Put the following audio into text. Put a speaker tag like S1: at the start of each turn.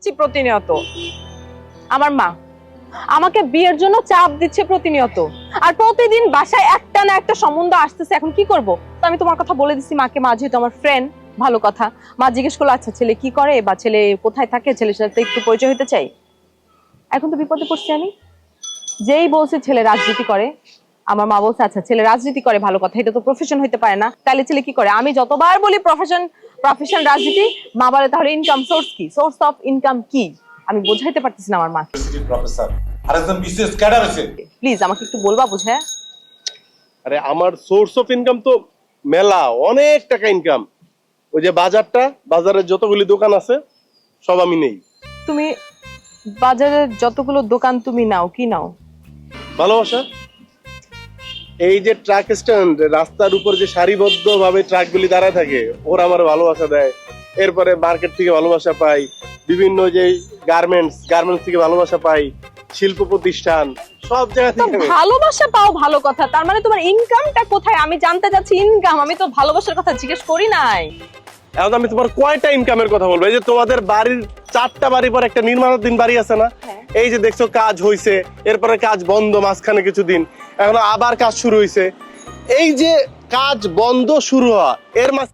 S1: খাচ্ছি প্রতিনিয়ত। আমার মা আমাকে বিয়ের জন্য চাপ দিচ্ছে প্রতিনিয়ত, আর প্রতিদিন বাসায় একটা না একটা সম্বন্ধ আসতেছে। এখন কি করব? তো আমি তোমার কথা বলে দিচ্ছি মাকে, মা যেহেতু আমার ফ্রেন্ড, ভালো কথা। মা জিজ্ঞেস করলো আচ্ছা ছেলে কি করে বা ছেলে কোথায় থাকে, ছেলের সাথে একটু পরিচয় হতে চাই। এখন তো বিপদে পড়ছি আমি। যেই বলছে ছেলে রাজনীতি করে, আমার মা বলছে আচ্ছা ছেলে রাজনীতি করে, ভালো কথা, এটা তো প্রফেশন হইতে পারে না, তাহলে ছেলে কি করে? আমি যতবার বলি প্রফেশন প্রফেশন রাজনীতি, মা বলে তাহলে ইনকাম সোর্স কি, সোর্স অফ ইনকাম কি? আমি বোঝাইতে পারতেছি না আমার মা।
S2: প্রফেসর আর একজন বিসিএস ক্যাডার আছে।
S1: প্লিজ আমাকে একটু বলবা বুঝায়।
S3: আরে আমার সোর্স অফ ইনকাম তো মেলা, অনেক টাকা ইনকাম। ওই যে বাজারটা, বাজারের যতগুলি দোকান আছে সব আমি নেই।
S1: তুমি বাজারের যতগুলো দোকান তুমি নাও, কি নাও?
S3: ভালোবাসা। এই যে ট্রাক স্ট্যান্ড, রাস্তার উপর যে সারিবদ্ধ ভাবে ট্রাকগুলি দাঁড়ায় থাকে, ওরা আমার ভালোবাসা দেয়। এরপরে মার্কেট থেকে ভালোবাসা পাই, বিভিন্ন যে গার্মেন্টস থেকে ভালোবাসা পাই, শিল্প প্রতিষ্ঠান, সব জায়গা
S1: তো
S3: থেকে।
S1: ভালোবাসা পাও, ভালো কথা, তার মানে তোমার ইনকামটা কোথায়? আমি জানতে চাচ্ছি ইনকাম, আমি তো ভালোবাসার কথা জিজ্ঞেস করি নাই।
S3: এখন আমি তোমার কয়টা ইনকামের কথা বলবো? এই যে তোমাদের বাড়ির 4টা বাড়ি পর একটা নির্মাণাধীন বাড়ি আছে না,
S1: হ্যাঁ।
S3: এই যে দেখছো কাজ হইছে, এরপরে কাজ বন্ধ মাঝখানে কিছুদিন, এখন আবার কাজ শুরু হইছে। এই যে কাজ বন্ধ শুরু হওয়া, এর মাঝ